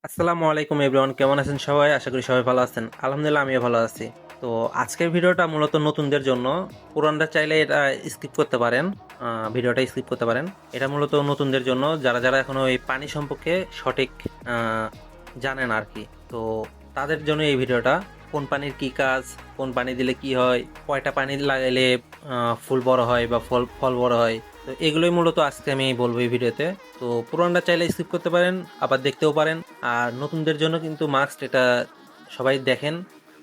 আসসালামু আলাইকুম এভরিওয়ান, কেমন আছেন সবাই? আশা করি সবাই ভালো আছেন। আলহামদুলিল্লাহ আমিও ভালো আছি। তো আজকের ভিডিওটা মূলত নতুনদের জন্য। পুরানরা চাইলে এটা স্কিপ করতে পারেন, ভিডিওটা স্কিপ করতে পারেন। এটা মূলত নতুনদের জন্য, যারা যারা এখনো এই পানি সম্পর্কে সঠিক আহ, জানেন আর কি। তো তাদের জন্য এই ভিডিওটা। কোন পানির কি কাজ, কোন পানি দিলে কি হয়, কয়টা পানি লাগাইলে ফুল বড় হয় বা ফল ফল বড় হয়, তো এগুলোই মূলত আজকে আমি বলবো এই ভিডিওতে। তো পুরানরা চাইলে স্কিপ করতে পারেন, আবার দেখতেও পারেন। আর নতুনদের জন্য কিন্তু মাস্ট এটা সবাই দেখেন,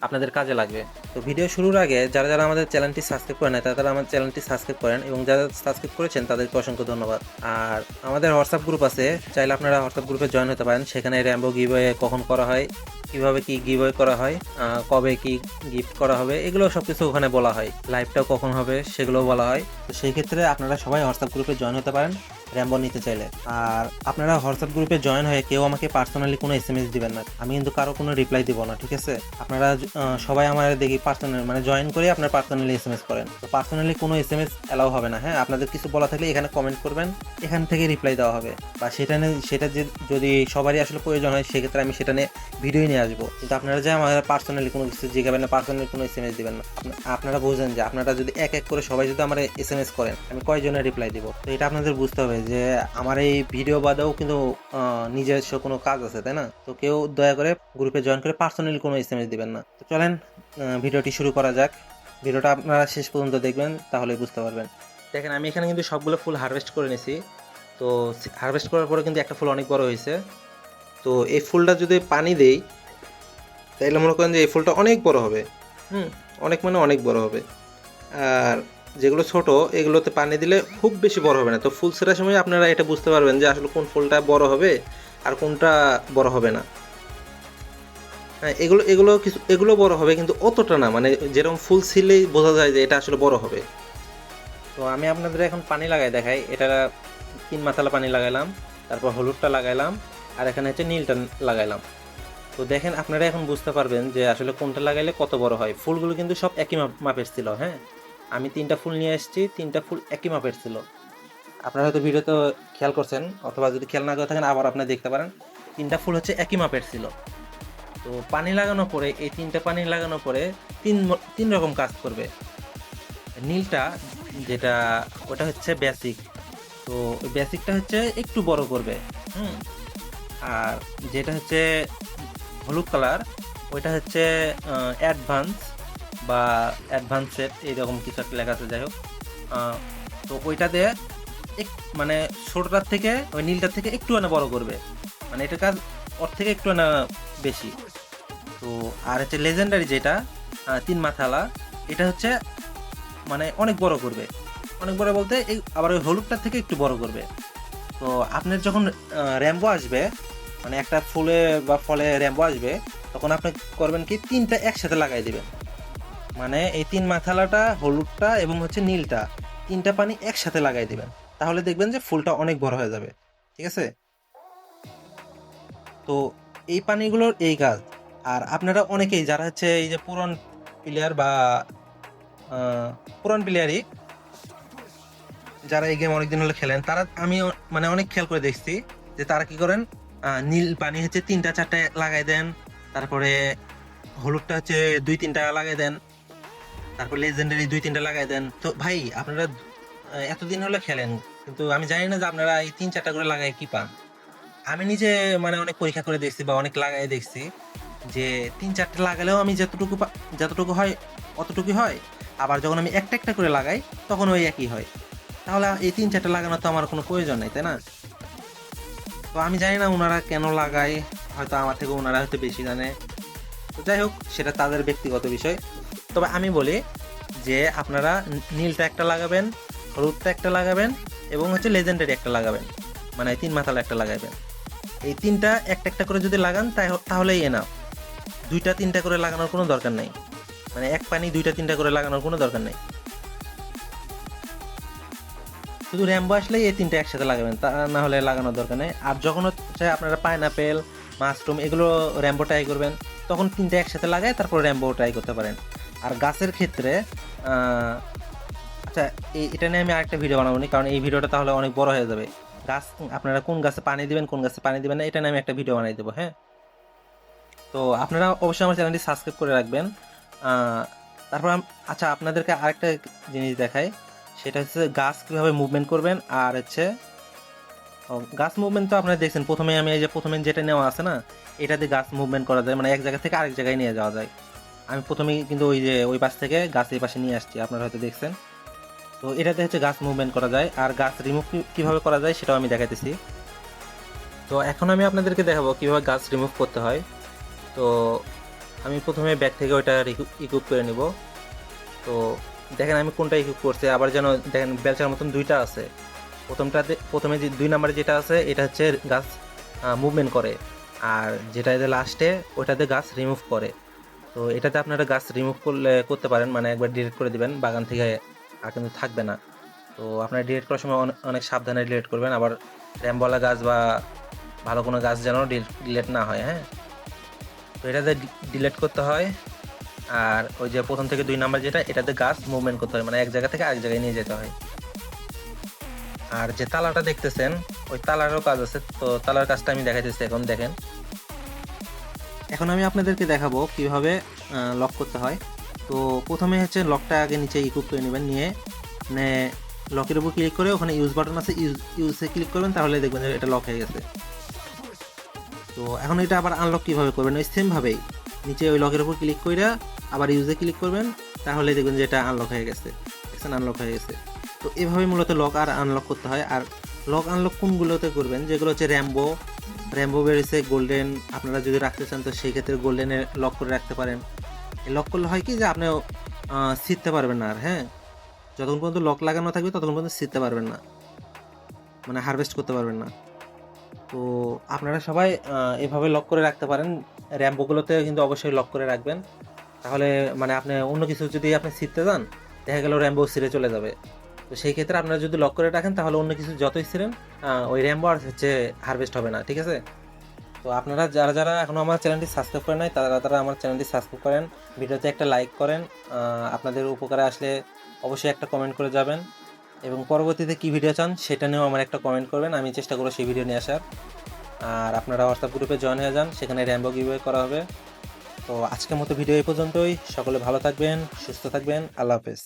আপনাদের কাজে লাগবে। তো ভিডিও শুরুর আগে যারা যারা আমাদের চ্যানেলটি সাবস্ক্রাইব করে নেয় তারা আমার চ্যানেলটি সাবস্ক্রাইব করেন, এবং যারা সাবস্ক্রাইব করেছেন তাদেরকে অসংখ্য ধন্যবাদ। আর আমাদের হোয়াটসঅ্যাপ গ্রুপ আছে, চাইলে আপনারা হোয়াটসঅ্যাপ গ্রুপে জয়েন হতে পারেন। সেখানে র্যাম্বো গিভওয়ে কখন করা হয়, কিভাবে কি গিভওয়ে করা হয়, কবে কি গিফট করা হবে, এগুলো সবকিছু ওখানে বলা হয়। লাইভটাও কখন হবে সেগুলোও বলা হয়। তো সেই ক্ষেত্রে আপনারা সবাই হোয়াটসঅ্যাপ গ্রুপে জয়েন হতে পারেন র্যাম্বো নিতে চাইলে। আর আপনারা হোয়াটসঅ্যাপ গ্রুপে জয়েন হয়ে কেউ আমাকে পার্সোনালি কোনো এসএমএস দিবেন না, আমি কিন্তু কারো কোনো রিপ্লাই দিব না, ঠিক আছে? আপনারা সবাই আমার দেখি পার্সোনালি মানে জয়েন করে আপনার পার্সোনালি এসএমএস করেন। তো পার্সোনালি কোনো এসএমএস অ্যালাউ হবে না, হ্যাঁ? আপনাদের কিছু বলা থাকলে এখানে কমেন্ট করবেন, এখান থেকে রিপ্লাই দেওয়া হবে। বা সেটা যে যদি সবারই আসলে প্রয়োজন হয় সেক্ষেত্রে আমি সেটা নিয়ে ভিডিও নিয়ে আসবো। কিন্তু আপনারা যে আমার পার্সোনালি কোনো কিছু জিজ্ঞাবেন না, পার্সোনালি কোনো এসএমএস দিবেন না। আপনারা বুঝেন যে আপনারা যদি এক এক করে সবাই যদি আমার এসএমএস করেন আমি কয়জনের রিপ্লাই দিব। তো এটা আপনাদের বুঝতে হবে যে আমার এই ভিডিও বাদেও কিন্তু নিজস্ব কোনো কাজ আছে, তাই না? তো কেউ দয়া করে গ্রুপে জয়েন করে পার্সোনালি কোনো এসএমএস দিবেন না। তো চলেন ভিডিওটি শুরু করা যাক। ভিডিওটা আপনারা শেষ পর্যন্ত দেখবেন, তাহলে বুঝতে পারবেন। দেখেন আমি এখানে কিন্তু সবগুলো ফুল হারভেস্ট করে নিছি। তো হারভেস্ট করার পরে কিন্তু একটা ফুল অনেক বড় হয়েছে। তো এই ফুলটা যদি পানি দেই তাইলে মনে করেন যে এই ফুলটা অনেক বড় হবে। হুম, অনেক মানে অনেক বড় হবে। আর যেগুলো ছোট এগুলোতে পানি দিলে খুব বেশি বড় হবে না। তো ফুল ছেঁড়ার সময় আপনারা এটা বুঝতে পারবেন যে আসলে কোন ফুলটা বড় হবে আর কোনটা বড় হবে না। হ্যাঁ, এগুলো এগুলো কিছু এগুলো বড় হবে কিন্তু অতটা না, মানে যেরকম ফুল ছিলেই বোঝা যায় যে এটা আসলে বড় হবে। তো আমি আপনাদের এখন পানি লাগাই দেখাই। এটা 3 মাথালা পানি লাগাইলাম, তারপর হলুদটা লাগাইলাম, আর এখানে হচ্ছে নীলটা লাগাইলাম। তো দেখেন আপনারা এখন বুঝতে পারবেন যে আসলে কোনটা লাগাইলে কত বড় হয়। ফুলগুলো কিন্তু সব একই মাপের ছিল, হ্যাঁ? আমি 3টা ফুল নিয়ে এসেছি, 3টা ফুল একই মাপের ছিল। আপনারা হয়তো ভিডিওতে খেয়াল করছেন, অথবা যদি খেয়াল না করে থাকেন আবার আপনি দেখতে পারেন। 3টা ফুল হচ্ছে একই মাপের ছিল। তো পানি লাগানোর পরে এই 3টা পানি লাগানোর পরে তিন রকম কাজ করবে। নীলটা যেটা, ওটা হচ্ছে বেসিক। তো ওই বেসিকটা হচ্ছে একটু বড় করবে। হুম। আর যেটা হচ্ছে হলুদ কালার, ওইটা হচ্ছে অ্যাডভান্স বা অ্যাডভান্সেড এইরকম কিছু একটা লেখা আছে, যাই হোক। তো ওইটা দিয়ে এক মানে ছোটটার থেকে ওই নীলটার থেকে একটু আনা বড় করবে, মানে এটার কাজ ওর থেকে একটু আনা বেশি। তো আর হচ্ছে লেজেন্ডারি যেটা 3 মাথালা, এটা হচ্ছে মানে অনেক বড় করবে। অনেক বড় বলতে এই আবার ওই হলুদটার থেকে একটু বড় করবে। তো আপনার যখন র্যাম্বো আসবে, মানে একটা ফুলে বা ফলে র্যাম্বো আসবে, তখন আপনি করবেন কি 3টা একসাথে লাগাই দিবেন। মানে এই 3 মাথালাটা, হলুদটা এবং হচ্ছে নীলটা, 3টা পানি একসাথে লাগাই দিবেন। তাহলে দেখবেন যে ফুলটা অনেক বড় হয়ে যাবে, ঠিক আছে? তো এই পানিগুলোর এই কাজ। আর আপনারা অনেকেই যারা হচ্ছে এই যে পুরান প্লেয়ার বা পুরান প্লেয়ারই যারা এই গেম অনেকদিন হলে খেলেন, তারা আমি মানে অনেক খেয়াল করে দেখছি যে তারা কি করেন, নীল পানি হচ্ছে 3টা 4টা লাগাই দেন, তারপরে হলুদটা হচ্ছে 2-3টা লাগাই দেন, তারপর লেজেন্ডারি 2-3টা লাগাই দেন। তো ভাই আপনারা এতদিন হলে খেলেন, কিন্তু আমি জানি না যে আপনারা এই 3-4টা করে লাগাই কি পান। আমি নিজে মানে অনেক পরীক্ষা করে দেখছি বা অনেক লাগাই দেখছি যে 3-4টা লাগালেও আমি যতটুকু হয় অতটুকুই হয়। আবার যখন আমি একটা একটা করে লাগাই তখন ওই একই হয়। তাহলে এই 3-4টা লাগানোর তো আমার কোনো প্রয়োজন নাই, তাই না? তো আমি জানি না ওনারা কেন লাগায়, হয়তো আমার থেকে ওনারা হয়তো বেশি জানে। তো যাই হোক, সেটা তাদের ব্যক্তিগত বিষয়। তবে আমি বলি যে আপনারা নীলটা একটা লাগাবেন, হলুদটা একটা লাগাবেন, এবং হচ্ছে লেজেন্ডারি একটা লাগাবেন, মানে 3 মাথালা একটা লাগাবেন। এই 3টা একটা একটা করে যদি লাগান তাহলেই এনাফ। 2টা 3টা করে লাগানোর কোনো দরকার নেই। মানে এক পানি 2টা 3টা করে লাগানোর কোনো দরকার নেই। শুধু র্যাম্বো আসলে এই 3টা একসাথে লাগাবেন, তা না হলে লাগানোর দরকার নেই। আর যখন হচ্ছে আপনারা পাইনাপেল, মাশরুম এগুলো র্যাম্বো ট্রাই করবেন, তখন 3টা একসাথে লাগায় তারপর র্যাম্বো ট্রাই করতে পারেন। আর গাছের ক্ষেত্রে আচ্ছা, এটা নিয়ে আমি আরেকটা ভিডিও বানাবো নি, কারণ এই ভিডিওটা তাহলে অনেক বড় হয়ে যাবে। গাছ আপনারা কোন গাছে পানি দিবেন, কোন গাছে পানি দিবেন না, এটা নিয়ে আমি একটা ভিডিও বানাই দেবো, হ্যাঁ? তো আপনারা অবশ্যই আমার চ্যানেলটি সাবস্ক্রাইব করে রাখবেন। তারপর আচ্ছা, আপনাদেরকে আরেকটা জিনিস দেখাই, সেটা হচ্ছে গাছ কীভাবে মুভমেন্ট করবেন। আর হচ্ছে গাছ মুভমেন্ট তো আপনারা দেখছেন, প্রথমে আমি এই যে প্রথমে যেটা নেওয়া আছে না, এটাতে গাছ মুভমেন্ট করা যায়, মানে এক জায়গা থেকে আরেক জায়গায় নিয়ে যাওয়া যায়। আমি প্রথমেই কিন্তু ওই যে ওই পাশ থেকে গাছ এই পাশে নিয়ে আসছি, আপনারা হয়তো দেখছেন। তো এটাতে হচ্ছে গাছ মুভমেন্ট করা যায়, আর গাছ রিমুভ কীভাবে করা যায় সেটাও আমি দেখাইতেছি। তো এখন আমি আপনাদেরকে দেখাবো কীভাবে গাছ রিমুভ করতে হয়। তো আমি প্রথমে ব্যাগ থেকে ওইটা ইকুইপ করে নিব। তো দেখেন আমি কোনটা ইকুইপ করছি, আবার যেন দেখেন বেলচার মতন দুইটা আছে। প্রথমে যে 2 নাম্বারে যেটা আছে এটা হচ্ছে গাছ মুভমেন্ট করে, আর যেটা লাস্টে ওইটাতে গাছ রিমুভ করে। তো এটাতে আপনারা গাছ রিমুভ করতে পারেন, মানে একবার ডিলিট করে দিবেন বাগান থেকে, আর কিন্তু থাকবে না। তো আপনারা ডিলিট করার সময় অনেক সাবধানে ডিলিট করবেন, আবার র্যামওয়ালা গাছ বা ভালো কোনো গাছ যেন ডিলিট না হয়। হ্যাঁ, তো এটাতে ডিলিট করতে হয়। আর ওই যে প্রথম থেকে 2 নাম্বার যেটা, এটাতে গাছ মুভমেন্ট করতে হয়, মানে এক জায়গা থেকে আরেক জায়গায় নিয়ে যেতে হয়। আর যে তালাটা দেখতেছেন, ওই তালারও কাজ আছে। তো তালার কাজটা আমি দেখাইতেছি, এখন দেখেন। এখন আমি আপনাদেরকে দেখাবো কিভাবে লক করতে হয়। তো প্রথমে হচ্ছে লকটা আগে নিচে ইকুইপ করে নেবেন, নিয়ে মানে লকের উপর ক্লিক করে ওখানে ইউজ বাটন আছে, ইউজে ক্লিক করবেন, তাহলে দেখবেন যে এটা লক হয়ে গেছে। তো এখন এটা আবার আনলক কীভাবে করবেন, ওই সেমভাবেই নিচে ওই লকের উপর ক্লিক করে আবার ইউজে ক্লিক করবেন, তাহলে দেখবেন যে এটা আনলক হয়ে গেছে। দেখছেন, আনলক হয়ে গেছে। তো এভাবে মূলত লক আর আনলক করতে হয়। আর লক আনলক কোনগুলোতে করবেন, যেগুলো হচ্ছে র্যাম্বো বেরিয়েছে, গোল্ডেন আপনারা যদি রাখতে চান তো সেই ক্ষেত্রে গোল্ডেনে লক করে রাখতে পারেন। এই লক করলে হয় কি যে আপনি ছিঁড়তে পারবেন না আর। হ্যাঁ, যতক্ষণ পর্যন্ত লক লাগানো থাকবে ততক্ষণ পর্যন্ত ছিঁড়তে পারবেন না, মানে হারভেস্ট করতে পারবেন না। তো আপনারা সবাই এভাবে লক করে রাখতে পারেন। র্যাম্বোগুলোতে কিন্তু অবশ্যই লক করে রাখবেন, তাহলে মানে আপনি অন্য কিছু যদি আপনি ছিঁড়তে যান, দেখা গেল র্যাম্বো ছিঁড়ে চলে যাবে। তো সেই ক্ষেত্রে আপনারা যদি লক করে রাখেন, তাহলে অন্য কিছু যতই ছিঁড়েন ওই র্যাম্বো আর হচ্ছে হারভেস্ট হবে না। ঠিক আছে? তো আপনারা যারা যারা এখনও আমার চ্যানেলটি সাবস্ক্রাইব করেন নাই, তারা আমার চ্যানেলটি সাবস্ক্রাইব করেন, ভিডিওতে একটা লাইক করেন। আপনাদের উপকারে আসলে অবশ্যই একটা কমেন্ট করে যাবেন, এবং পরবর্তীতে কী ভিডিও চান সেটা নিয়েও আমার একটা কমেন্ট করবেন, আমি চেষ্টা করবো সেই ভিডিও নিয়ে আসার। আর আপনারা হোয়াটসঅ্যাপ গ্রুপে জয়েন হয়ে যান, সেখানে র্যাম্বো গিভওয়ে করা হবে। তো আজকের মতো ভিডিও এই পর্যন্তই। সকলে ভালো থাকবেন, সুস্থ থাকবেন। আল্লাহ হাফেজ।